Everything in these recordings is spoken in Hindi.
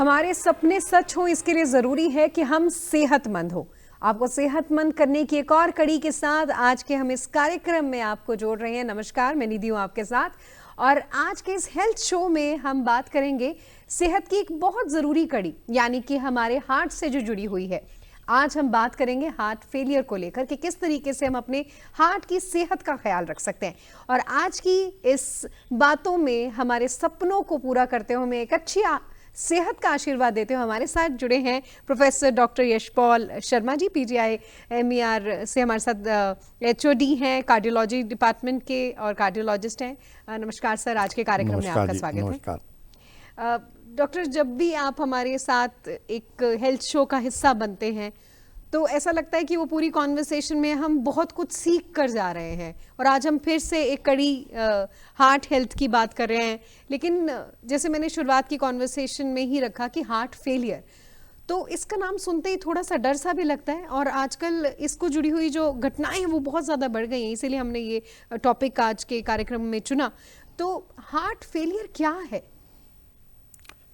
हमारे सपने सच हो इसके लिए ज़रूरी है कि हम सेहतमंद हो। आपको सेहतमंद करने की एक और कड़ी के साथ आज के हम इस कार्यक्रम में आपको जोड़ रहे हैं। नमस्कार, मैं निधि हूँ आपके साथ और आज के इस हेल्थ शो में हम बात करेंगे सेहत की एक बहुत ज़रूरी कड़ी, यानी कि हमारे हार्ट से जो जुड़ी हुई है। आज हम बात करेंगे हार्ट फेलियर को लेकर कि किस तरीके से हम अपने हार्ट की सेहत का ख्याल रख सकते हैं। और आज की इस बातों में हमारे सपनों को पूरा करते हुए हमें एक अच्छी सेहत का आशीर्वाद देते हुए हमारे साथ जुड़े हैं professor doctor Yashpal Sharma ji, PGI MER से हमारे साथ HOD हैं, कार्डियोलॉजी डिपार्टमेंट के और कार्डियोलॉजिस्ट हैं। नमस्कार सर, आज के कार्यक्रम में आपका स्वागत है। डॉक्टर, जब भी आप हमारे साथ एक हेल्थ शो का हिस्सा बनते हैं तो ऐसा लगता है कि वो पूरी कॉन्वर्सेशन में हम बहुत कुछ सीख कर जा रहे हैं। और आज हम फिर से एक कड़ी हार्ट हेल्थ की बात कर रहे हैं, लेकिन जैसे मैंने शुरुआत की कॉन्वर्सेशन में ही रखा कि हार्ट फेलियर, तो इसका नाम सुनते ही थोड़ा सा डर सा भी लगता है। और आजकल इसको जुड़ी हुई जो घटनाएं हैं वो बहुत ज़्यादा बढ़ गई हैं, इसीलिए हमने ये टॉपिक आज के कार्यक्रम में चुना। तो हार्ट फेलियर क्या है?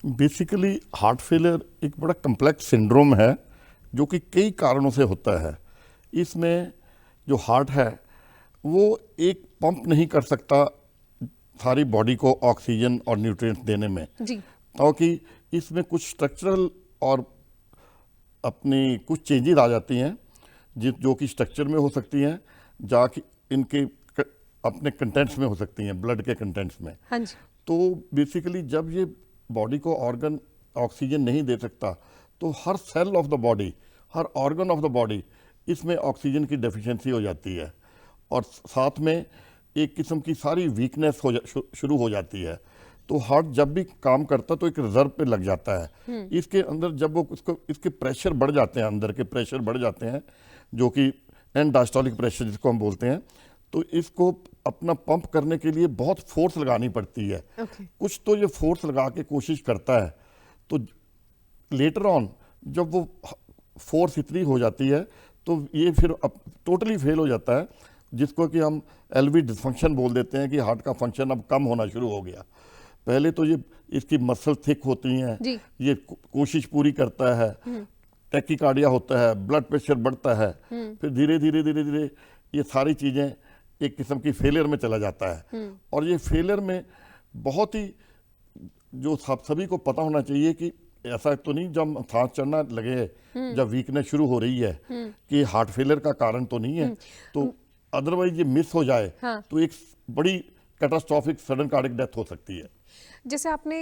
बेसिकली हार्ट फेलियर एक बड़ा कम्प्लेक्स सिंड्रोम है जो कि कई कारणों से होता है। इसमें जो हार्ट है वो एक पंप नहीं कर सकता सारी बॉडी को ऑक्सीजन और न्यूट्रिएंट्स देने में जी। क्योंकि इसमें कुछ स्ट्रक्चरल और अपनी कुछ चेंजेस आ जाती हैं जो कि स्ट्रक्चर में हो सकती हैं, जाके इनके अपने कंटेंट्स में हो सकती हैं, ब्लड के कंटेंट्स में। हाँ जी। तो बेसिकली जब ये बॉडी को ऑर्गन ऑक्सीजन नहीं दे सकता तो हर सेल ऑफ द बॉडी, हर ऑर्गन ऑफ द बॉडी, इसमें ऑक्सीजन की डेफिशिएंसी हो जाती है और साथ में एक किस्म की सारी वीकनेस शुरू हो जाती है। तो हार्ट जब भी काम करता तो एक रिजर्व पे लग जाता है। इसके अंदर जब वो इसके प्रेशर बढ़ जाते हैं, अंदर के प्रेशर बढ़ जाते हैं जो कि एंड डायस्टोलिक प्रेशर जिसको हम बोलते हैं, तो इसको अपना पंप करने के लिए बहुत फोर्स लगानी पड़ती है। कुछ तो ये फोर्स लगा के कोशिश करता है, तो लेटर ऑन जब वो फोर्स इतनी हो जाती है तो ये फिर अब टोटली फेल हो जाता है, जिसको कि हम LV डिसफंक्शन बोल देते हैं कि हार्ट का फंक्शन अब कम होना शुरू हो गया। पहले तो ये इसकी मसल थिक होती हैं, ये कोशिश पूरी करता है, टैकीकार्डिया होता है, ब्लड प्रेशर बढ़ता है, फिर धीरे धीरे ये सारी चीज़ें एक किस्म की फेलियर में चला जाता है। और ये फेलियर में बहुत ही जो सभी को पता होना चाहिए कि ऐसा तो नहीं जब सांस चढ़ना लगे, जब वीकनेस शुरू हो रही है कि हार्ट फेलियर का कारण तो नहीं है, तो अदरवाइज ये मिस हो जाए तो एक बड़ी कैटास्ट्रॉफिक सडन कार्डियक डेथ हो सकती है। जैसे आपने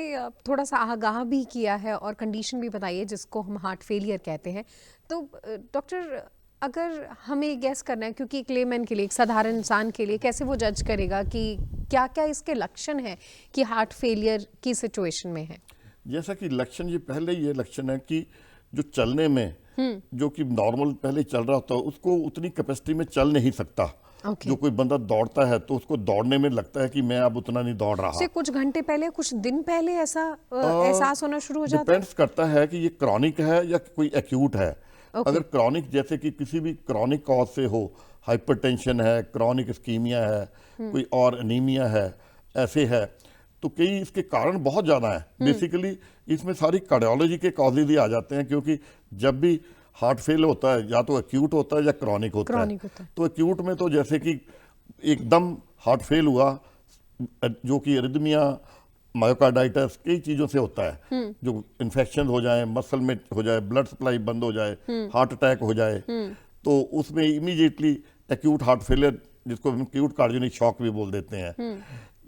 थोड़ा सा आगाह भी किया है और कंडीशन भी बताई है जिसको हम हार्ट फेलियर कहते हैं, तो डॉक्टर अगर हमें गैस करना है, क्योंकि एक लेमैन के लिए, एक साधारण इंसान के लिए कैसे वो जज करेगा कि क्या क्या इसके लक्षण हैं कि हार्ट फेलियर की सिचुएशन में है? जैसा कि लक्षण, ये पहले ये लक्षण है कि जो चलने में जो कि नॉर्मल पहले चल रहा होता है उसको उतनी कैपेसिटी में चल नहीं सकता। जो कोई बंदा दौड़ता है तो उसको दौड़ने में लगता है कि मैं अब उतना नहीं दौड़ रहा। से कुछ घंटे पहले, कुछ दिन पहले ऐसा एहसास होना शुरू हो जाता है? डिपेंड्स करता है कि ये क्रॉनिक है या कोई एक्यूट है। अगर क्रॉनिक, जैसे कि किसी भी क्रॉनिक कॉज से हो, हाइपरटेंशन है, क्रॉनिक इस्कीमिया है, कोई और एनीमिया है, ऐसे है, तो कई इसके कारण बहुत ज़्यादा है। बेसिकली इसमें सारी कार्डियोलॉजी के कॉजेज ही आ जाते हैं, क्योंकि जब भी हार्ट फेल होता है या तो एक्यूट होता है या क्रॉनिक होता है। तो एक्यूट में तो जैसे कि एकदम हार्ट फेल हुआ जो कि एरिथमिया, मायोकार्डाइटिस, कई चीज़ों से होता है, जो इन्फेक्शन हो जाए, मसल में हो जाए, ब्लड सप्लाई बंद हो जाए, हार्ट अटैक हो जाए, तो उसमें इमीडिएटली एक्यूट हार्ट फेलियर, जिसको हम एक्यूट कार्डियोनिक शॉक भी बोल देते हैं।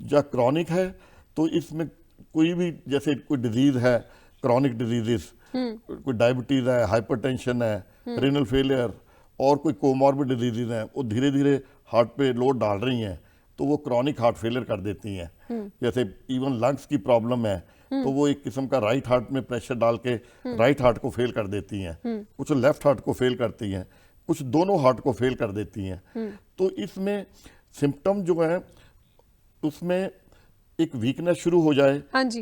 या क्रॉनिक है तो इसमें कोई भी, जैसे कोई डिजीज है, क्रॉनिक डिजीजेस, कोई डायबिटीज है, हाइपरटेंशन है, रीनल फेलियर और कोई कोमॉर्बिड डिजीजेज हैं, वो धीरे धीरे हार्ट पे लोड डाल रही हैं, तो वो क्रॉनिक हार्ट फेलियर कर देती हैं। जैसे इवन लंग्स की प्रॉब्लम है तो वो एक किस्म का राइट हार्ट में प्रेशर डाल के राइट हार्ट को फेल कर देती हैं, कुछ लेफ्ट हार्ट को फेल करती हैं, कुछ दोनों हार्ट को फेल कर देती हैं। तो इसमें सिम्टम जो है उसमें एक वीकनेस शुरू हो जाए,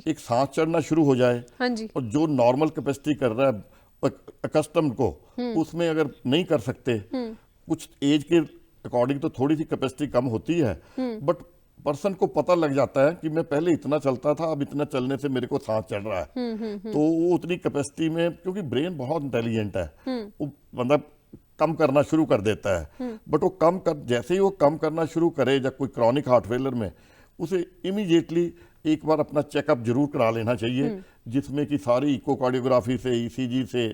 एक सांस चढ़ना शुरू हो जाए, और जो नॉर्मल कैपेसिटी कर रहा है अकस्टम्ड को, उसमें अगर नहीं कर सकते, कुछ एज के अकॉर्डिंग तो थोड़ी सी कैपेसिटी कम होती है, बट पर्सन को पता लग जाता है कि मैं पहले इतना चलता था, अब इतना चलने से मेरे को सांस चढ़ रहा है, तो वो उतनी कैपेसिटी में, क्योंकि ब्रेन बहुत इंटेलिजेंट है, वो मतलब कम करना शुरू कर देता है। बट वो जैसे ही वो कम करना शुरू करे, जब कोई क्रॉनिक हार्ट फेलियर में, उसे इमीडिएटली एक बार अपना चेकअप जरूर करा लेना चाहिए, जिसमें कि सारी इकोकार्डियोग्राफी से, ईसीजी से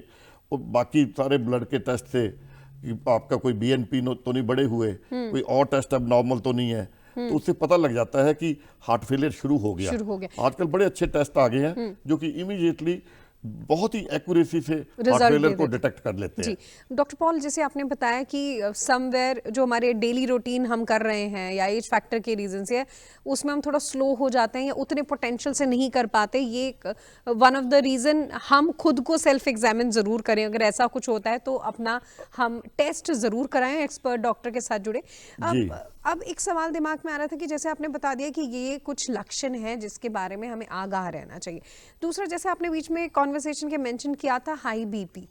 और बाकी सारे ब्लड के टेस्ट से, कि आपका कोई बीएनपी तो नहीं बढ़े हुए, कोई और टेस्ट अब नॉर्मल तो नहीं है, तो उससे पता लग जाता है कि हार्ट फेलियर शुरू हो गया। आजकल बड़े अच्छे टेस्ट आ गए हैं जो कि इमीडिएटली बहुत ही एक्यूरेसी से हार्ट फेलियर को डिटेक्ट कर लेते हैं। जी डॉक्टर पॉल, जैसे आपने बताया कि समवेयर जो हमारे डेली रूटीन हम कर रहे हैं या एज फैक्टर के रीजन से, उसमें हम थोड़ा स्लो हो जाते हैं या उतने पोटेंशियल से नहीं कर पाते, ये वन ऑफ द रीजन हम खुद को सेल्फ एग्जामिन जरूर करें। अगर ऐसा कुछ होता है तो अपना हम टेस्ट जरूर कराएं एक्सपर्ट डॉक्टर के साथ जुड़े। अब एक सवाल दिमाग में आ रहा था कि जैसे आपने बता दिया कि ये कुछ लक्षण हैं जिसके बारे में हमें आगाह रहना चाहिए। दूसरा, जैसे आपने बीच में कॉन्वर्सेशन के मेंशन किया था हाई बीपी,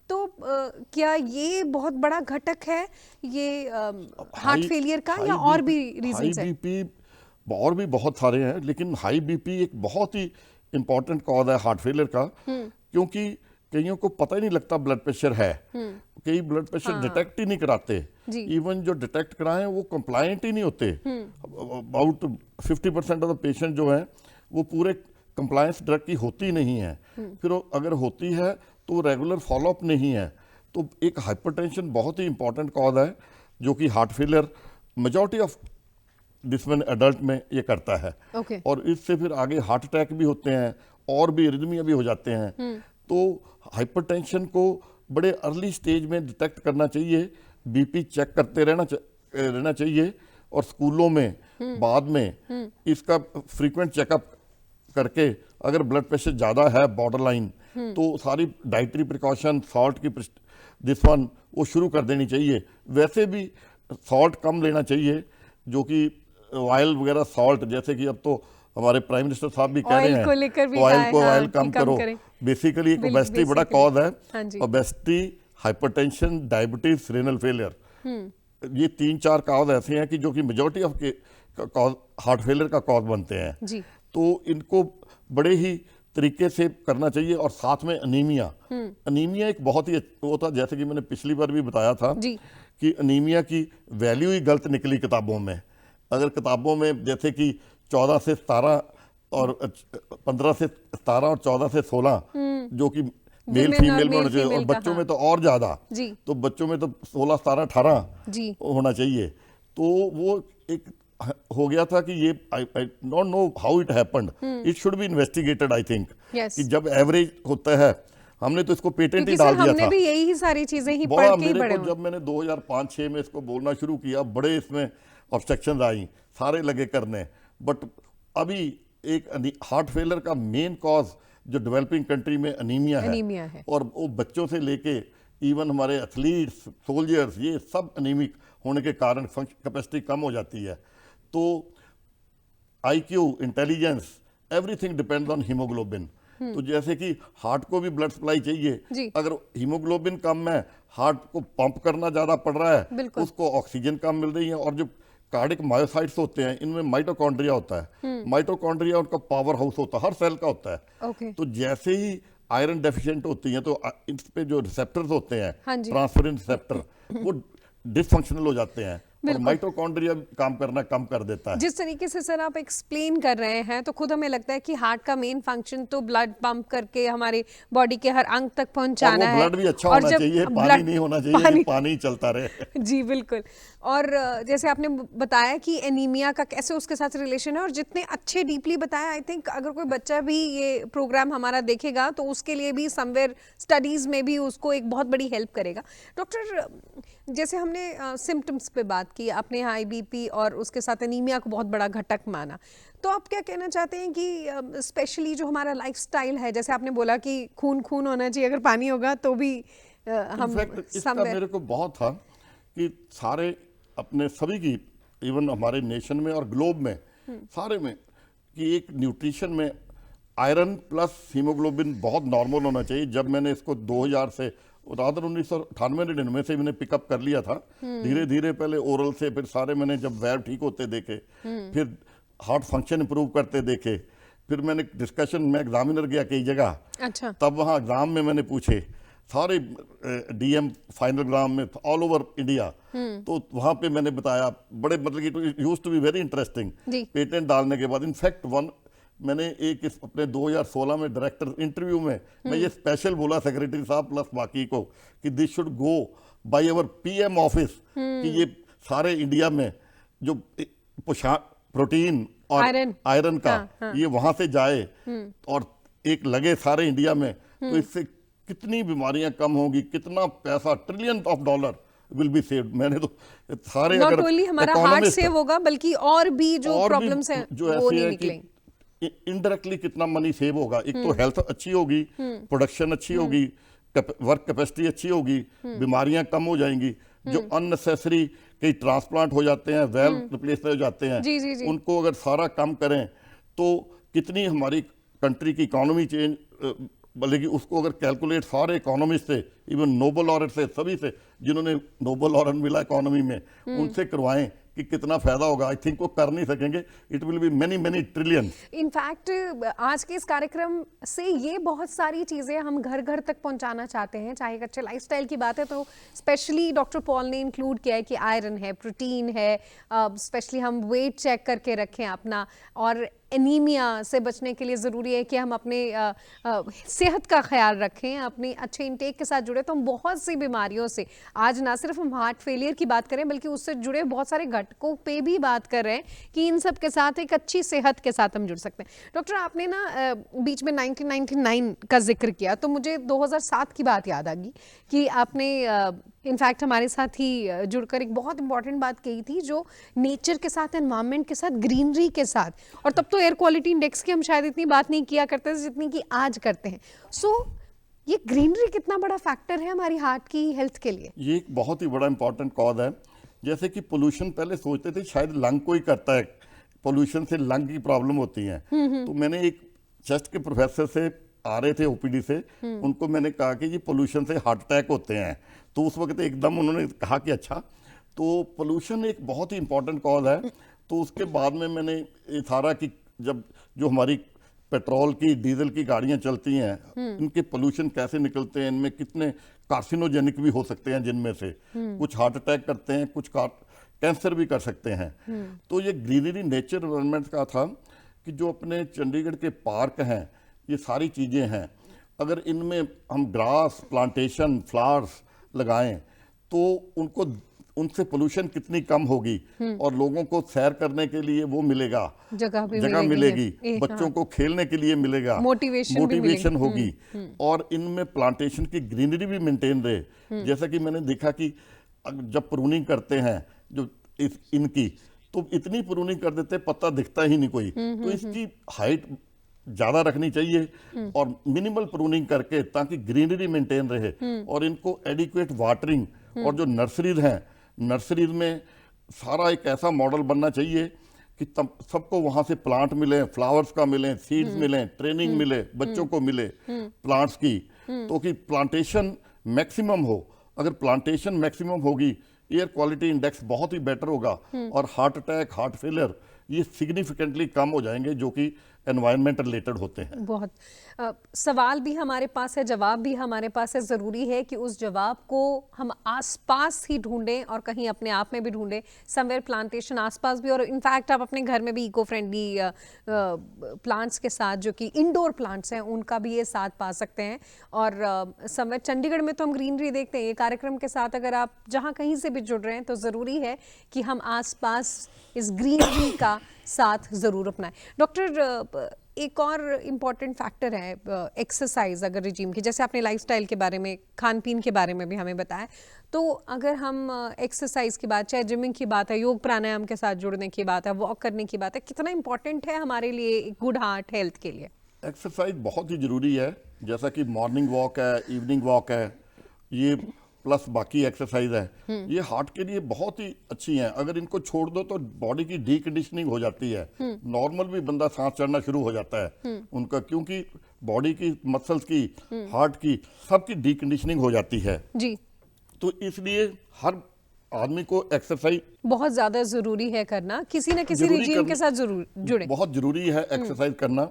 तो क्या ये बहुत बड़ा घटक है ये हार्ट फेलियर का, या और भी रीजंस हैं? हाई बीपी और भी बहुत सारे हैं, लेकिन हाई बीपी एक बहुत ही इंपॉर्टेंट कॉज है हार्ट फेलियर का, क्योंकि कईयों को पता ही नहीं लगता ब्लड प्रेशर है, कई ब्लड प्रेशर डिटेक्ट ही नहीं कराते, इवन जो डिटेक्ट कराएं वो कंप्लायंट ही नहीं होते। अबाउट 50% ऑफ द पेशेंट जो हैं वो पूरे कंप्लायंस ड्रग की होती नहीं है, फिर अगर होती है तो रेगुलर फॉलोअप नहीं है। तो एक हाइपरटेंशन बहुत ही इंपॉर्टेंट कॉज है जो कि हार्ट फेलियर मेजॉरिटी ऑफ जिसमें एडल्ट में ये करता है। और इससे फिर आगे हार्ट अटैक भी होते हैं और भी एरिथमिया भी हो जाते हैं। तो हाइपरटेंशन को बड़े अर्ली स्टेज में डिटेक्ट करना चाहिए, बीपी चेक करते रहना चाहिए, और स्कूलों में बाद में इसका फ्रीक्वेंट चेकअप करके अगर ब्लड प्रेशर ज़्यादा है बॉर्डर लाइन, तो सारी डाइटरी प्रिकॉशन, सॉल्ट की दिस वन वो शुरू कर देनी चाहिए। वैसे भी सॉल्ट कम लेना चाहिए, जो कि ऑयल वगैरह सॉल्ट, जैसे कि अब तो हमारे प्राइम मिनिस्टर साहब भी कह रहे हैं ऑयल कम करो। बेसिकली एक ओबेसिटी बड़ा कॉज है, obesity, hypertension, diabetes, renal failure, ये 3-4 कॉज ऐसे हैं कि जो कि मेजॉरिटी ऑफ के हार्ट फेलियर का कॉज बनते हैं। तो इनको बड़े ही तरीके से करना चाहिए। और साथ में अनीमिया एक बहुत ही वो था, जैसे कि मैंने पिछली बार भी बताया था कि अनीमिया की वैल्यू ही गलत निकली किताबों में। अगर किताबों में जैसे कि 14 से 17 और 15 से 17 और 14 से 16 जो कि मेल फीमेल में होना चाहिए, और बच्चों में तो और ज़्यादा, तो बच्चों में तो 16, 17, 18 होना चाहिए। तो वो एक हो गया था कि ये I don't know how it happened, it should be investigated I think, कि जब एवरेज होता है, हमने तो इसको पेटेंट ही डाल दिया था। हमने भी यही सारी चीजें ही पढ़ के ही बड़े जब मैंने 2005-6 में इसको बोलना शुरू किया, बड़े इसमें ऑब्स्ट्रक्शंस आई, सारे लगे करने। बट अभी एक हार्ट फेलियर का मेन कॉज जो डेवलपिंग कंट्री में अनीमिया है, और वो बच्चों से लेके इवन हमारे एथलीट्स, सोल्जर्स, ये सब अनीमिक होने के कारण कैपेसिटी कम हो जाती है। तो IQ, intelligence, everything depends on haemoglobin. तो जैसे कि हार्ट को भी ब्लड सप्लाई चाहिए, अगर हीमोग्लोबिन कम है, हार्ट को पंप करना ज्यादा पड़ रहा है, उसको ऑक्सीजन कम मिल रही है। और जो कार्डिक मायोसाइट्स होते हैं, इनमें माइटोकॉन्ड्रिया होता है, माइटोकॉन्ड्रिया उनका पावर हाउस होता है, हर सेल का होता है। तो जैसे ही आयरन डेफिशिएंट होती है तो इन पे जो रिसेप्टर्स होते हैं, ट्रांसफरिन रिसेप्टर, वो डिसफंक्शनल हो जाते हैं, और माइटोकॉन्ड्रिया काम करना कम कर देता है। जिस तरीके से सर आप एक्सप्लेन कर रहे हैं, तो खुद हमें लगता है कि हार्ट का मेन फंक्शन तो ब्लड पंप करके हमारी बॉडी के हर अंग तक पहुंचाना है, ब्लड भी अच्छा होना चाहिए, पानी नहीं होना चाहिए, पानी चलता रहे। जी बिल्कुल। और जैसे आपने बताया कि एनीमिया का कैसे उसके साथ रिलेशन है, और जितने अच्छे डीपली बताया, आई थिंक अगर कोई बच्चा भी ये प्रोग्राम हमारा देखेगा तो उसके लिए भी समवेयर स्टडीज में भी उसको एक बहुत बड़ी हेल्प करेगा। डॉक्टर, जैसे हमने सिम्टम्स पे बात की, आपने हाई बीपी और उसके साथ एनीमिया को बहुत बड़ा घटक माना, तो आप क्या कहना चाहते हैं कि स्पेशली जो हमारा लाइफस्टाइल है, जैसे आपने बोला कि खून होना चाहिए, अगर पानी होगा तो भी हम इसका मेरे को बहुत था कि सारे अपने सभी की, इवन हमारे नेशन में और ग्लोब में सारे में, कि एक न्यूट्रिशन में आयरन प्लस हीमोग्लोबिन बहुत नॉर्मल होना चाहिए। जब मैंने इसको 2000 से रादर 1998-99 से मैंने पिकअप कर लिया था। धीरे धीरे पहले ओरल से, फिर सारे मैंने जब वैल्व ठीक होते देखे, फिर हार्ट फंक्शन इंप्रूव करते देखे, फिर मैंने डिस्कशन में एग्जामिनर गया कई जगह, अच्छा, तब वहाँ एग्जाम में मैंने पूछे सारे डीएम फाइनल एग्जाम में ऑल ओवर इंडिया, तो वहाँ पे मैंने बताया बड़े, मतलब कि used to be very interesting. Patent डालने के बाद इनफैक्ट मैंने एक अपने 2016 में डायरेक्टर इंटरव्यू में मैं ये स्पेशल बोला सेक्रेटरी साहब प्लस बाकी को कि this should go by our PM office, कि ये सारे इंडिया में जो प्रोटीन और आयरन का ये वहां से जाए और एक लगे सारे इंडिया में, तो इससे कितनी बीमारियां कम होगी, कितना पैसा, trillion of dollar will be saved. मैंने तो सारे, नॉट ओनली हमारा हार्ट सेव होगा बल्कि और भी जो प्रॉब्लम्स हैं वो नहीं निकलेंगे, इनडायरेक्टली कितना मनी सेव होगा। एक तो हेल्थ अच्छी होगी, प्रोडक्शन अच्छी होगी, वर्क कैपेसिटी अच्छी होगी, बीमारियां कम हो जाएंगी, जो अननेसेसरी कई ट्रांसप्लांट हो जाते हैं, वेल्व रिप्लेस हो जाते हैं, जी। उनको अगर सारा कम करें तो कितनी हमारी कंट्री की इकोनॉमी चेंज, बल्कि उसको अगर कैलकुलेट सारे इकोनॉमिस्ट से, इवन नोबल लॉरेट से, सभी से जिन्होंने नोबल लॉरेट मिला इकोनॉमी में, उनसे करवाएं कि कितना फायदा होगा। आई थिंक वो कर नहीं सकेंगे, it will be many many trillion. In fact आज के इस कार्यक्रम से ये बहुत सारी चीज़ें हम घर घर तक पहुंचाना चाहते हैं। चाहे एक अच्छे लाइफस्टाइल की बात है तो स्पेशली डॉक्टर पॉल ने इंक्लूड किया है कि आयरन है, प्रोटीन है, स्पेशली हम वेट चेक करके रखें अपना, और एनीमिया से बचने के लिए ज़रूरी है कि हम अपने सेहत का ख्याल रखें, अपने अच्छे इंटेक के साथ जुड़े। तो हम बहुत सी बीमारियों से आज ना सिर्फ हम हार्ट फेलियर की बात करें बल्कि उससे जुड़े बहुत सारे घटकों पे भी बात कर रहे हैं कि इन सब के साथ एक अच्छी सेहत के साथ हम जुड़ सकते हैं। डॉक्टर, आपने ना बीच में 1999 का जिक्र किया तो मुझे 2007 की बात याद आ गई कि आपने इनफैक्ट हमारे साथ ही जुड़कर एक बहुत इंपॉर्टेंट बात कही थी, जो नेचर के साथ, एनवायरनमेंट के साथ, ग्रीनरी के साथ, और तब तो एयर क्वालिटी इंडेक्स की हम शायद इतनी बात नहीं किया करते थे जितनी कि आज करते हैं। सो ये ग्रीनरी कितना बड़ा फैक्टर है हमारी हार्ट की हेल्थ के लिए? ये एक बहुत ही बड़ा इंपॉर्टेंट कॉज है। जैसे कि पोल्यूशन पहले सोचते थे शायद लंग को ही करता है, पोल्यूशन से लंग की प्रॉब्लम होती है। तो मैंने एक चेस्ट के प्रोफेसर से आ रहे थे ओपीडी से, उनको मैंने कहा कि ये पोल्यूशन से हार्ट अटैक होते हैं। तो उस वक्त एकदम उन्होंने कहा कि अच्छा, तो पोल्यूशन एक बहुत ही इंपॉर्टेंट कॉज है। तो उसके बाद में मैंने सारा की, जब जो हमारी पेट्रोल की, डीजल की गाड़ियां चलती हैं, इनके पोल्यूशन कैसे निकलते हैं, इनमें कितने कार्सिनोजेनिक भी हो सकते हैं, जिनमें से कुछ हार्ट अटैक करते हैं, कुछ कैंसर भी कर सकते हैं। तो ये ग्रीनरी नेचर एनवायरनमेंट का था कि जो अपने चंडीगढ़ के पार्क हैं, ये सारी चीज़ें हैं, अगर इनमें हम ग्रास, प्लांटेशन, फ्लावर्स लगाएं तो उनसे पोल्यूशन कितनी कम होगी और लोगों को सैर करने के लिए वो मिलेगा, जगह मिलेगी, बच्चों को खेलने के लिए मिलेगा, मोटिवेशन होगी, और इनमें प्लांटेशन की ग्रीनरी भी मेंटेन रहे। जैसा कि मैंने देखा कि जब प्रूनिंग करते हैं जो इनकी, तो इतनी प्रूनिंग कर देते पत्ता दिखता ही नहीं कोई, तो इसकी हाइट ज़्यादा रखनी चाहिए और मिनिमल प्रूनिंग करके, ताकि ग्रीनरी मेंटेन रहे। और इनको एडिक्वेट वाटरिंग, और जो नर्सरीज हैं, नर्सरीज में सारा एक ऐसा मॉडल बनना चाहिए कि तब सबको वहाँ से प्लांट मिले, फ्लावर्स का मिले, सीड्स मिले, ट्रेनिंग मिले, बच्चों को मिले प्लांट्स की, तो कि प्लांटेशन मैक्सिमम हो। अगर प्लांटेशन मैक्सिमम होगी, एयर क्वालिटी इंडेक्स बहुत ही बेटर होगा, और हार्ट अटैक, हार्ट फेलियर ये सिग्निफिकेंटली कम हो जाएंगे, जो कि एनवायरनमेंट रिलेटेड होते हैं। बहुत सवाल भी हमारे पास है, जवाब भी हमारे पास है। ज़रूरी है कि उस जवाब को हम आसपास ही ढूंढें और कहीं अपने आप में भी ढूंढें, समवेयर प्लांटेशन आसपास भी, और इनफैक्ट आप अपने घर में भी इको फ्रेंडली प्लांट्स के साथ, जो कि इंडोर प्लांट्स हैं, उनका भी ये साथ पा सकते हैं। और समवेयर चंडीगढ़ में तो हम ग्रीनरी देखते हैं। ये कार्यक्रम के साथ अगर आप जहाँ कहीं से भी जुड़ रहे हैं तो ज़रूरी है कि हम आसपास इस ग्रीनरी का साथ ज़रूर अपनाएं। डॉक्टर, एक और इम्पॉर्टेंट फैक्टर है एक्सरसाइज, अगर रिजीम की, जैसे आपने लाइफस्टाइल के बारे में, खान पीन के बारे में भी हमें बताया, तो अगर हम एक्सरसाइज की बात, चाहे जिमिंग की बात है, योग प्राणायाम के साथ जुड़ने की बात है, वॉक करने की बात है, कितना इंपॉर्टेंट है हमारे लिए गुड हार्ट हेल्थ के लिए? एक्सरसाइज बहुत ही ज़रूरी है। जैसा कि मॉर्निंग वॉक है, इवनिंग वॉक है, ये प्लस बाकी एक्सरसाइज है, ये हार्ट के लिए बहुत ही अच्छी हैं। अगर इनको छोड़ दो तो बॉडी की डीकंडीशनिंग हो जाती है, नॉर्मल भी बंदा सांस चढ़ना शुरू हो जाता है उनका, क्योंकि बॉडी की, मसल्स की, हार्ट की, सबकी डीकंडीशनिंग हो जाती है। जी, तो इसलिए हर आदमी को एक्सरसाइज बहुत ज्यादा जरूरी है करना, किसी न किसी जरूरी रिजीम के साथ जरूर जुड़े। बहुत जरूरी है एक्सरसाइज करना।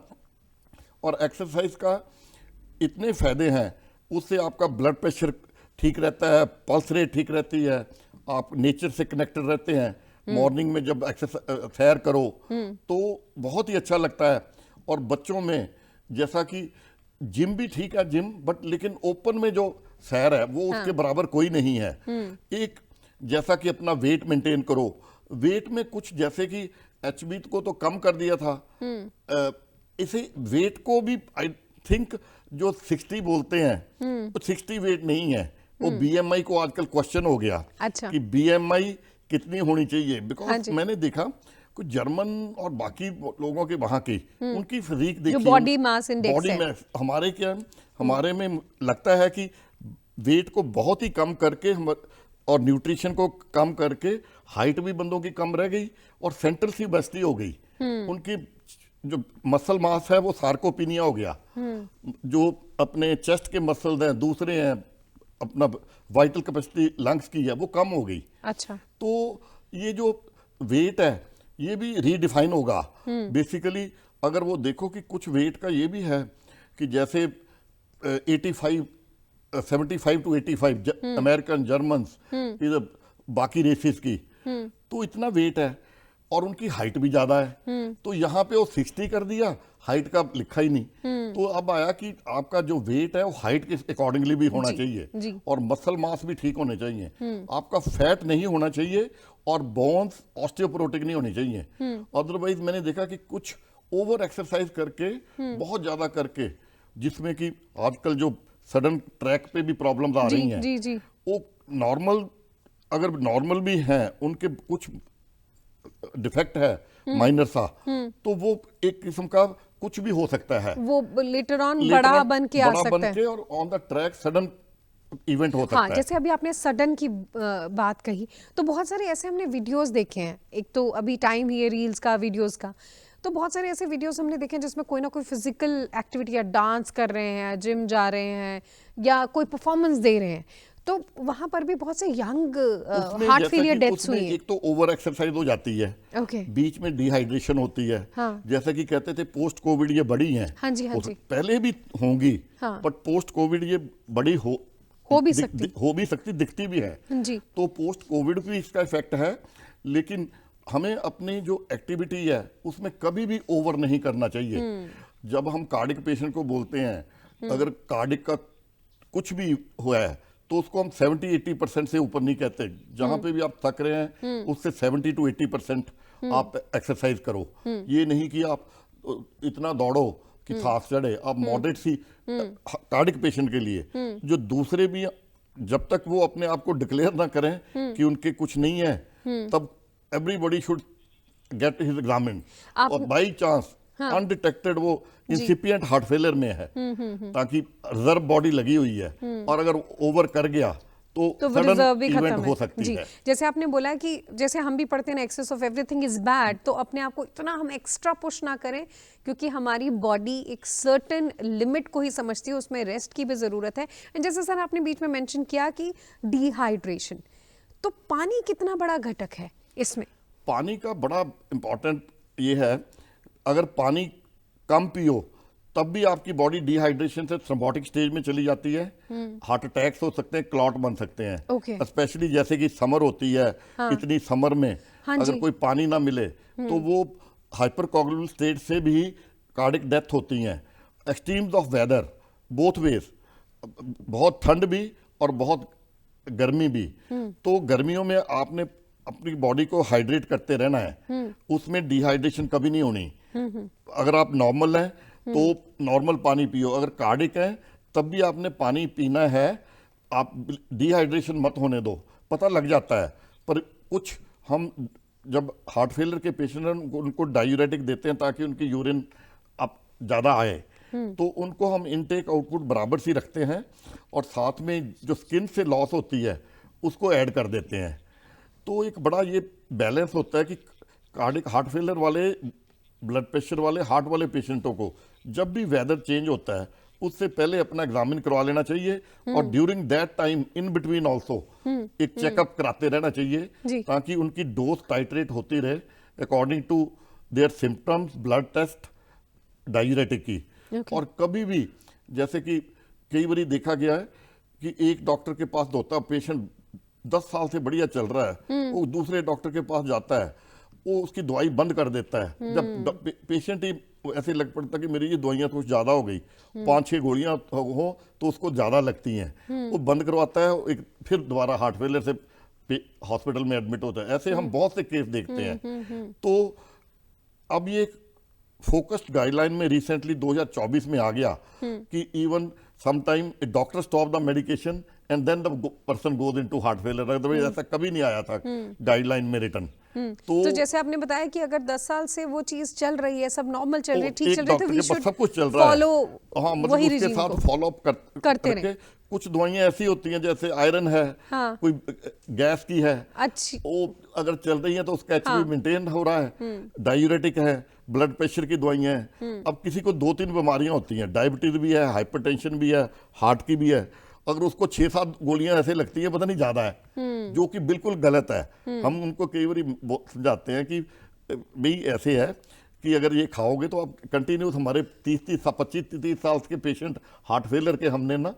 और एक्सरसाइज का इतने फायदे हैं, उससे आपका ब्लड प्रेशर ठीक रहता है, पल्स रेट ठीक रहती है, आप नेचर से कनेक्टेड रहते हैं। मॉर्निंग में जब एक्सरसाइज सैर करो तो बहुत ही अच्छा लगता है। और बच्चों में जैसा कि जिम भी ठीक है, जिम, बट लेकिन ओपन में जो सैर है वो उसके बराबर कोई नहीं है। एक जैसा कि अपना वेट मेंटेन करो, वेट में कुछ जैसे कि एचबी को तो कम कर दिया था, इसे वेट को भी आई थिंक जो 60 बोलते हैं तो 60 वेट नहीं है, वो बीएमआई को आजकल क्वेश्चन हो गया। अच्छा। कि बीएमआई कितनी होनी चाहिए, हाँ बिकॉज जी। मैंने देखा कुछ जर्मन और बाकी लोगों के वहां की उनकी फिजिक देखी, बॉडी मास इंडेक्स बॉडी है। में हमारे क्या है, हमारे में लगता है कि वेट को बहुत ही कम करके और न्यूट्रिशन को कम करके हाइट भी बंदों की कम रह गई और सेंट्रल सी बेस्टी हो गई। उनकी जो मसल मास है वो सार्कोपिनिया हो गया, जो अपने चेस्ट के मसल्स हैं दूसरे हैं, अपना वाइटल कैपेसिटी लंग्स की है वो कम हो गई। अच्छा। तो ये जो वेट है ये भी रीडिफाइन होगा बेसिकली। अगर वो देखो कि कुछ वेट का ये भी है कि जैसे 85 75 टू 85 अमेरिकन, जर्मन्स, इधर बाकी रेसेस की, तो इतना वेट है और उनकी हाइट भी ज्यादा है। तो यहाँ पे वो 60 कर दिया, हाइट का लिखा ही नहीं। तो अब आया कि आपका जो वेट है वो हाइट के अकॉर्डिंगली भी होना जी, चाहिए और मसल मास भी ठीक होने चाहिए। आपका फैट नहीं होना चाहिए और बोन्स ऑस्टियोपोरोटिक नहीं होनी चाहिए। अदरवाइज मैंने देखा कि कुछ ओवर एक्सरसाइज करके, बहुत ज्यादा करके, जिसमें कि आजकल जो सडन ट्रैक पे भी प्रॉब्लम्स आ रही हैं, जी जी। वो नॉर्मल, अगर नॉर्मल भी हैं, उनके कुछ डिफेक्ट है माइनर सा, तो वो एक किस्म का कुछ भी हो सकता है, वो लेटर ऑन बड़ा बन के आ सकता है और on the track sudden event हो सकता हाँ, है। जैसे अभी आपने सडन की बात कही, तो बहुत सारे ऐसे हमने वीडियोस देखे हैं। एक तो अभी टाइम ही है रील्स का, वीडियोस का, तो बहुत सारे ऐसे वीडियोस हमने देखे हैं जिसमें कोई ना कोई फिजिकल एक्टिविटी, या डांस कर रहे हैं, जिम जा रहे हैं, या कोई परफॉर्मेंस दे रहे हैं, तो वहां पर भी बहुत से यंग उसमें हार्ट जैसा फेलियर कि डेथ्स उसमें हुई हैं। एक तो ओवर एक्सरसाइज हो जाती है, ओके। बीच में डिहाइड्रेशन होती है। हाँ। जैसा कि कहते थे पोस्ट कोविड ये बड़ी हैं, हाँ जी, हाँ जी। पहले भी होंगी, हाँ। बट पोस्ट कोविड ये बड़ी हो भी सकती, दिखती भी है। जी। तो पोस्ट कोविड भी इसका इफेक्ट है, लेकिन हमें अपनी जो एक्टिविटी है उसमें कभी भी ओवर नहीं करना चाहिए। जब हम कार्डिक पेशेंट को बोलते हैं, अगर कार्डिक का कुछ भी हुआ है तो उसको हम 70-80% से ऊपर नहीं कहते। जहां पे भी आप थक रहे हैं उससे 70 to 80% आप एक्सरसाइज करो। ये नहीं कि आप इतना दौड़ो कि सांस चढ़े। आप मॉडरेट सी कार्डिक पेशेंट के लिए, जो दूसरे भी, जब तक वो अपने आप को डिक्लेयर ना करें कि उनके कुछ नहीं है, तब everybody should get his examine. और बाई चांस अनडिटेक्टेड वो इंसिपिएंट हार्ट फेलियर में है, ताकि रिजर्व बॉडी लगी हुई है, और अगर ओवर कर गया तो वो रिजर्व भी इवेंट खत्म हो है। सकती जी, है। जैसे आपने बोला कि जैसे हम भी पढ़ते हैं excess of everything is bad, तो अपने आप को इतना हम एक्स्ट्रा पुश ना करें, क्योंकि हमारी बॉडी एक सर्टेन लिमिट को ही समझती है, उसमें रेस्ट की भी जरूरत है। एंड जैसे सर आपने बीच में मेंशन किया कि डिहाइड्रेशन, तो पानी कितना बड़ा घटक है इसमें? पानी का बड़ा इंपॉर्टेंट ये है, अगर पानी कम पियो तब भी आपकी बॉडी डिहाइड्रेशन से थ्रोम्बोटिक स्टेज में चली जाती है, हार्ट अटैक्स हो सकते हैं, क्लॉट बन सकते हैं। Okay. स्पेशली जैसे कि समर होती है, इतनी समर में हाँ अगर जी। कोई पानी ना मिले तो वो हाइपरकोगुलेबल स्टेट से भी कार्डिक डेथ होती हैं। Extremes of weather both ways, बहुत ठंड भी और बहुत गर्मी भी, तो गर्मियों में आपने अपनी बॉडी को हाइड्रेट करते रहना है, उसमें डिहाइड्रेशन कभी नहीं होनी। अगर आप नॉर्मल हैं तो नॉर्मल पानी पियो, अगर कार्डिक है तब भी आपने पानी पीना है, आप डिहाइड्रेशन मत होने दो। पता लग जाता है, पर कुछ हम जब हार्ट फेलियर के पेशेंट हैं उनको डायूरेटिक देते हैं ताकि उनकी यूरिन अब ज़्यादा आए, तो उनको हम इनटेक आउटपुट बराबर सी रखते हैं, और साथ में जो स्किन से लॉस होती है उसको ऐड कर देते हैं। तो एक बड़ा ये बैलेंस होता है कि कार्डिक हार्ट फेलियर वाले ब्लड प्रेशर वाले, हार्ट वाले पेशेंटों को जब भी वेदर चेंज होता है उससे पहले अपना एग्जामिन करवा लेना चाहिए, और during that time in between also एक चेकअप कराते रहना चाहिए, ताकि उनकी डोज टाइट्रेट होती रहे according to their symptoms, blood test, diuretic की। और कभी भी जैसे कि कई बार देखा गया है कि एक डॉक्टर के पास होता है पेशेंट 10 साल से बढ़िया चल रहा है, वो दूसरे डॉक्टर के पास जाता है, वो उसकी दवाई बंद कर देता है। जब पेशेंट ही ऐसे लग पड़ता कि मेरी ये दवाइयाँ कुछ ज़्यादा हो गई, 5-6 गोलियाँ हो तो उसको ज़्यादा लगती हैं, वो बंद करवाता है, एक फिर दोबारा हार्ट फेलियर से हॉस्पिटल में एडमिट होता है। ऐसे हम बहुत से केस देखते हैं। तो अब ये फोकस्ड गाइडलाइन में रिसेंटली 2024 में आ गया कि even sometime doctor stop the medication and then the person goes into heart failure. Otherwise ऐसा कभी नहीं आया था गाइडलाइन में रिटर्न। तो जैसे आपने बताया कि अगर 10 साल से वो चीज चल रही है, सब नॉर्मल चल रही है, ठीक एक चल रही है, तो डॉक्टर वी के पास शुड सब कुछ चल रहा है, फॉलो हाँ, मतलब वही उसके regime साथ को फॉलो अप करते करके। कुछ दवाइयां ऐसी होती हैं जैसे आयरन है, हाँ। कोई गैस की है, अच्छी, वो अगर चल रही है तो उसका एचबी मेंटेन हो रहा है, डायूरेटिक है, ब्लड प्रेशर की दवाइयां हैं। अब किसी को 2-3 बीमारियां होती हैं, डायबिटीज भी है, हाइपरटेंशन भी है, हार्ट की भी है, अगर उसको 6-7 गोलियां ऐसे लगती हैं, पता नहीं ज्यादा है, जो कि बिल्कुल गलत है। हम उनको कई बार समझाते हैं कि भाई ऐसे है कि अगर ये खाओगे तो आप कंटिन्यूस, हमारे 25-30 साल के पेशेंट हार्ट फेलियर के हमने ना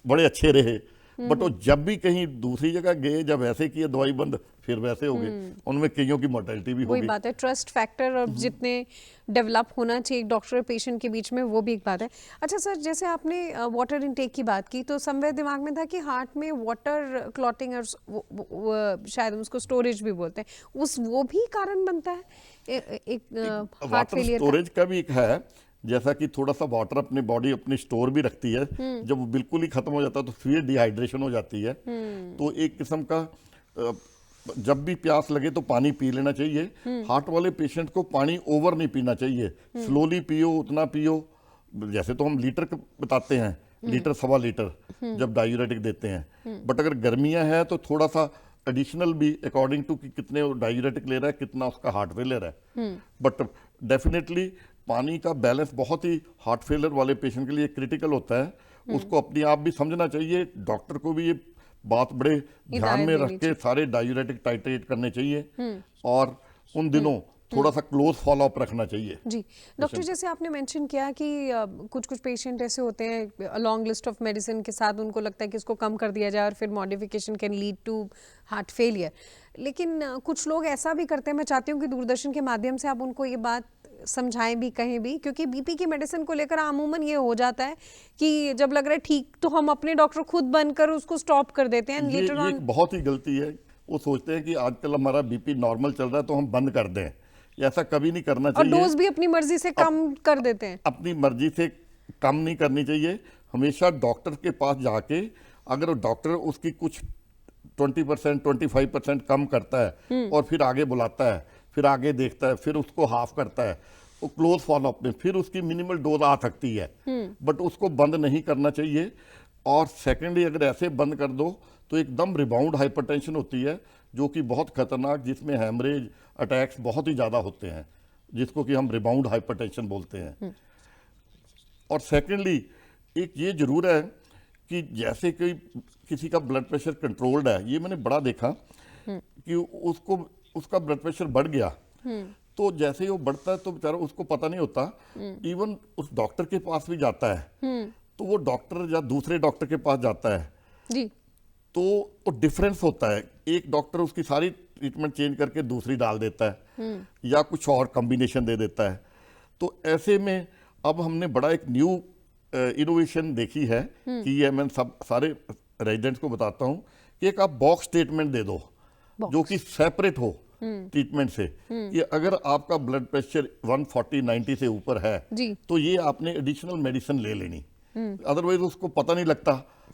बड़े अच्छे रहे, बट वो जब भी कहीं दूसरी जगह गए, जब ऐसे किए दवाई बंद, फिर वैसे हो गए, उनमें कईयों की मोर्टेलिटी भी वही होगी। बात है, ट्रस्ट फैक्टर और जितने डेवलप होना चाहिए डॉक्टर और पेशेंट के बीच में, वो भी एक बात है। अच्छा सर, जैसे आपने वाटर इनटेक की बात की, तो समवेयर दिमाग में था कि हार्ट में वाटर क्लॉटिंग और शायद उसको स्टोरेज भी बोलते हैं, वो भी कारण बनता है एक हार्ट वाटर फेलियर का? स्टोरेज का भी एक है, जैसा कि थोड़ा सा वाटर अपनी बॉडी अपनी स्टोर भी रखती है, जब वो बिल्कुल ही खत्म हो जाता है तो फिर डिहाइड्रेशन हो जाती है। तो एक किस्म का जब भी प्यास लगे तो पानी पी लेना चाहिए। हार्ट वाले पेशेंट को पानी ओवर नहीं पीना चाहिए, स्लोली पियो, उतना पियो। जैसे तो हम लीटर बताते हैं, लीटर 1.25 लीटर जब डायूरेटिक देते हैं, बट अगर गर्मियां हैं तो थोड़ा सा एडिशनल भी अकॉर्डिंग टू कि कितने डायूरेटिक ले रहा है, कितना उसका हार्ट फेलियर है। बट डेफिनेटली पानी का बैलेंस बहुत ही हार्ट फेलियर वाले पेशेंट के लिए क्रिटिकल होता है। उसको अपने आप भी समझना चाहिए, डॉक्टर को भी ये बात बड़े ध्यान में रख के सारे डायूरेटिक टाइट्रेट करने चाहिए, और उन दिनों थोड़ा सा क्लोज फॉलो अप रखना चाहिए। जी डॉक्टर, जैसे आपने मेंशन किया कि कुछ पेशेंट ऐसे होते हैं लॉन्ग लिस्ट ऑफ मेडिसिन के साथ, उनको लगता है कि इसको कम कर दिया जाए और फिर modification can lead to heart failure. लेकिन कुछ लोग ऐसा भी करते हैं, मैं चाहती हूँ कि दूरदर्शन के माध्यम से आप उनको ये बात समझाएं भी, कहें भी, क्योंकि बीपी की मेडिसिन को लेकर अमूमन ये हो जाता है कि जब लग रहा है ठीक तो हम अपने डॉक्टर खुद बनकर उसको स्टॉप कर देते हैं। ये एक बहुत ही गलती है। वो सोचते हैं कि आजकल हमारा बीपी नॉर्मल चल रहा है तो हम बंद कर दें, ऐसा कभी नहीं करना चाहिए। और डोज भी अपनी मर्जी से कम कर देते हैं। अपनी मर्जी से कम नहीं करनी चाहिए, हमेशा डॉक्टर के पास जाके, अगर डॉक्टर उसकी कुछ 20% 25% कम करता है और फिर आगे बुलाता है, फिर आगे देखता है, फिर उसको हाफ करता है, वो क्लोज फॉलो अप में फिर उसकी मिनिमल डोज आ सकती है, बट उसको बंद नहीं करना चाहिए। और सेकेंडली अगर ऐसे बंद कर दो तो एकदम रिबाउंड हाइपरटेंशन होती है, जो कि बहुत खतरनाक, जिसमें हैमरेज अटैक्स बहुत ही ज़्यादा होते हैं, जिसको कि हम रिबाउंड हाइपरटेंशन बोलते हैं। और सेकेंडली एक ये जरूर है कि जैसे कि किसी का ब्लड प्रेशर कंट्रोल्ड है, ये मैंने बड़ा देखा कि उसका ब्लड प्रेशर बढ़ गया, तो जैसे ही वो बढ़ता है तो बेचारा उसको पता नहीं होता, इवन उस डॉक्टर के पास भी जाता है, तो वो डॉक्टर या दूसरे डॉक्टर के पास जाता है जी, तो वो डिफरेंस होता है। एक डॉक्टर उसकी सारी ट्रीटमेंट चेंज करके दूसरी डाल देता है या कुछ और कॉम्बिनेशन दे देता है। तो ऐसे में अब हमने बड़ा एक न्यू इनोवेशन देखी है कि ये मैं सब सारे रेजिडेंट्स को बताता हूँ कि एक आप बॉक्स स्टेटमेंट दे दो जो कि सेपरेट हो ट्रीटमेंट से, कि अगर आपका ब्लड प्रेशर 140/90 से ऊपर है तो ये आपने एडिशनल मेडिसिन ले लेनी, अदरवाइज उसको पता नहीं लगता।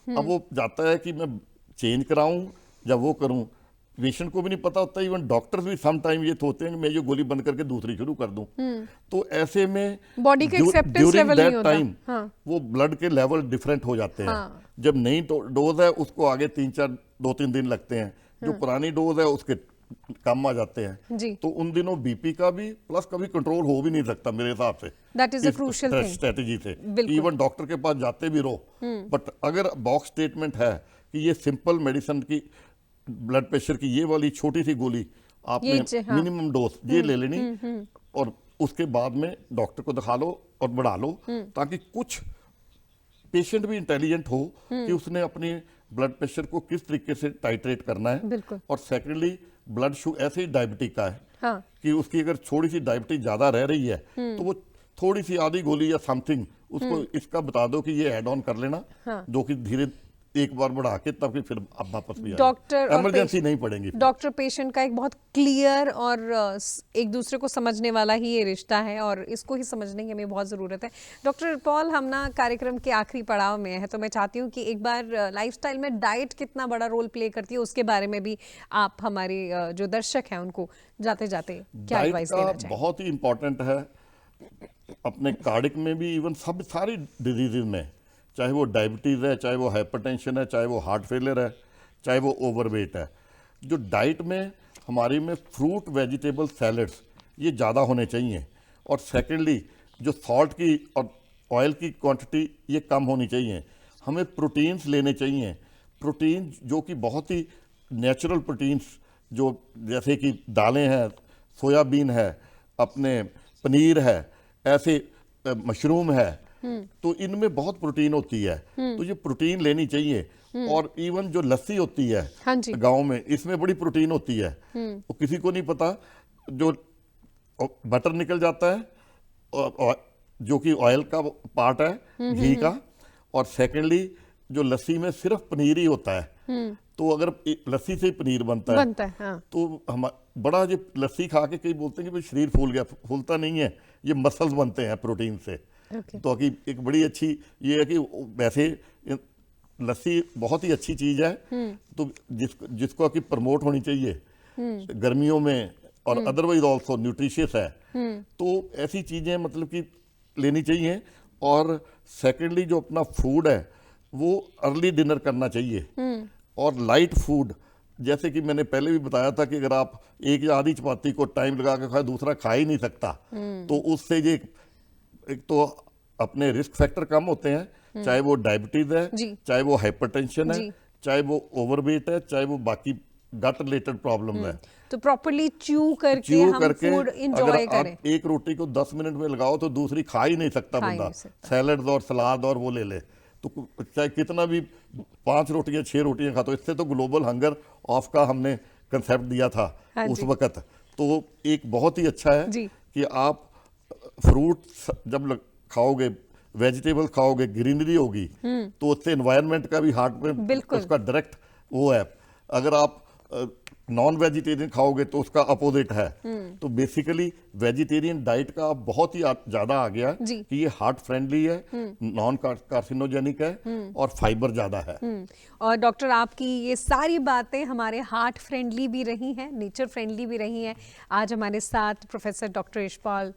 अब वो जाता है कि मैं चेंज कराऊं या वो करूं, पेशेंट को भी नहीं पता होता, इवन डॉक्टर्स भी सम टाइम ये सोचते हैं कि मैं ये गोली बंद करके दूसरी शुरू कर दूं। तो ऐसे में बॉडी के एक्सेप्टेंस लेवल नहीं होता, टाइम वो ब्लड के लेवल डिफरेंट हो जाते हैं। जब नई डोज है उसको आगे 2-3 दिन लगते हैं, जो पुरानी डोज है उसके कम आ जाते हैं जी। तो उन दिनों बीपी का भी प्लस कभी कंट्रोल हो भी नहीं सकता मेरे हिसाब से। That is a crucial thing. Strategy से बिल्कुल। इवन डॉक्टर के पास जाते भी रहो, बट अगर बॉक्स स्टेटमेंट है कि ये सिंपल मेडिसिन की ब्लड प्रेशर की ये वाली छोटी सी गोली आपने हाँ। मिनिमम डोज ये ले लेनी, और उसके बाद में डॉक्टर को दिखा लो और बढ़ा लो, ताकि कुछ पेशेंट भी इंटेलिजेंट हो कि उसने अपनी ब्लड प्रेशर को किस तरीके से टाइट्रेट करना है। बिल्कुल। और सेकेंडली ब्लड शुगर ऐसे ही डायबिटिक का है, हाँ। कि उसकी अगर थोड़ी सी डायबिटीज ज्यादा रह रही है तो वो थोड़ी सी आधी गोली या समथिंग उसको इसका बता दो कि ये ऐड ऑन कर लेना, हाँ। जो कि धीरे एक बार बढ़ा के तब फिर अब वापस भी डॉक्टर इमरजेंसी नहीं पड़ेगी। डॉक्टर पेशेंट का एक बहुत क्लियर और एक दूसरे को समझने वाला ही ये रिश्ता है, और इसको ही समझने की हमें बहुत ज़रूरत है। डॉक्टर पॉल, हम ना कार्यक्रम के आखिरी पड़ाव में है, तो मैं चाहती हूँ कि एक बार लाइफस्टाइल में डाइट कितना बड़ा रोल प्ले करती है उसके बारे में भी आप हमारे जो दर्शक हैं उनको जाते जाते क्या एडवाइस देना डाइट चाहेंगे? बहुत ही इंपॉर्टेंट है अपने कार्डिक में भी, इवन सब सारी डिजीजेज में, चाहे वो डायबिटीज़ है, चाहे वो हाइपरटेंशन है, चाहे वो हार्ट फेलियर है, चाहे वो ओवरवेट है। जो डाइट में हमारी में फ्रूट वेजिटेबल सैलड्स ये ज़्यादा होने चाहिए, और सेकेंडली जो सॉल्ट की और ऑयल की क्वांटिटी ये कम होनी चाहिए। हमें प्रोटीन्स लेने चाहिए, प्रोटीन जो कि बहुत ही नेचुरल प्रोटीन्स, जो जैसे कि दालें हैं, सोयाबीन है, अपने पनीर है, ऐसे मशरूम है, तो इनमें बहुत प्रोटीन होती है, तो ये प्रोटीन लेनी चाहिए। और इवन जो लस्सी होती है हाँ जी। गांव में, इसमें बड़ी प्रोटीन होती है, तो किसी को नहीं पता। जो बटर निकल जाता है और जो कि ऑयल का पार्ट है घी का, और सेकेंडली जो लस्सी में सिर्फ पनीर ही होता है, तो अगर लस्सी से ही पनीर बनता है हाँ। तो हम बड़ा ये लस्सी खा के कई बोलते हैं कि भाई शरीर फूल गया, फूलता नहीं है, ये मसल्स बनते हैं प्रोटीन से। तो कि एक बड़ी अच्छी ये है कि वैसे लस्सी बहुत ही अच्छी चीज है, तो जिसको कि प्रमोट होनी चाहिए गर्मियों में, और अदरवाइज ऑल्सो न्यूट्रिशियस है, तो ऐसी चीजें मतलब कि लेनी चाहिए। और सेकेंडली जो अपना फूड है वो अर्ली डिनर करना चाहिए, और लाइट फूड, जैसे कि मैंने पहले भी बताया था कि अगर आप एक या आधी चपाती को टाइम लगा के खाए, दूसरा खा ही नहीं सकता, तो उससे ये एक तो अपने रिस्क फैक्टर कम होते हैं, चाहे वो डायबिटीज है, चाहे वो हाइपरटेंशन है, चाहे वो ओवरवेट है, चाहे वो बाकी गट रिलेटेड प्रॉब्लम है। तो प्रॉपर्ली च्यू करके हम फूड एंजॉय करें। आप एक रोटी को 10 मिनट में लगाओ तो दूसरी खा ही नहीं सकता बंदा, सैलड और सलाद और वो ले ले, तो चाहे कितना भी 5 रोटियां 6 रोटियां खा, तो इससे तो ग्लोबल हंगर ऑफ का हमने कंसेप्ट दिया था उस वक्त। तो एक बहुत ही अच्छा है कि आप फ्रूट जब खाओगे, वेजिटेबल खाओगे, ग्रीनरी होगी, तो उससे एनवायरनमेंट का भी हार्ट में उसका डायरेक्ट वो है। अगर आप नॉन वेजिटेरियन खाओगे तो उसका अपोजिट है। तो बेसिकली वेजिटेरियन डाइट का बहुत ही ज्यादा आ गया कि ये हार्ट फ्रेंडली है, नॉन कार्सिनोजेनिक है, और फाइबर ज्यादा है। और डॉक्टर, आपकी ये सारी बातें हमारे हार्ट फ्रेंडली भी रही हैं, नेचर फ्रेंडली भी रही हैं। आज हमारे साथ प्रोफेसर डॉक्टर यशपाल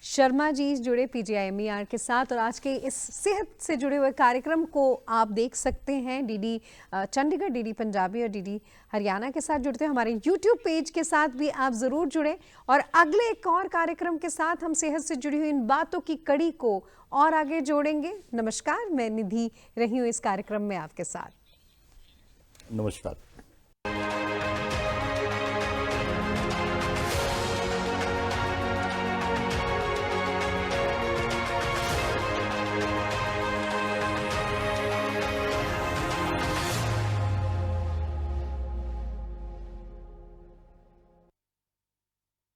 शर्मा जी जुड़े PGI-MER के साथ, और आज के इस सेहत से जुड़े हुए कार्यक्रम को आप देख सकते हैं DD चंडीगढ़, DD पंजाबी और DD हरियाणा के साथ जुड़ते हैं। हमारे YouTube पेज के साथ भी आप ज़रूर जुड़ें, और अगले एक और कार्यक्रम के साथ हम सेहत से जुड़ी हुई इन बातों की कड़ी को और आगे जोड़ेंगे। नमस्कार, मैं निधि रही हूँ इस कार्यक्रम में आपके साथ। नमस्कार।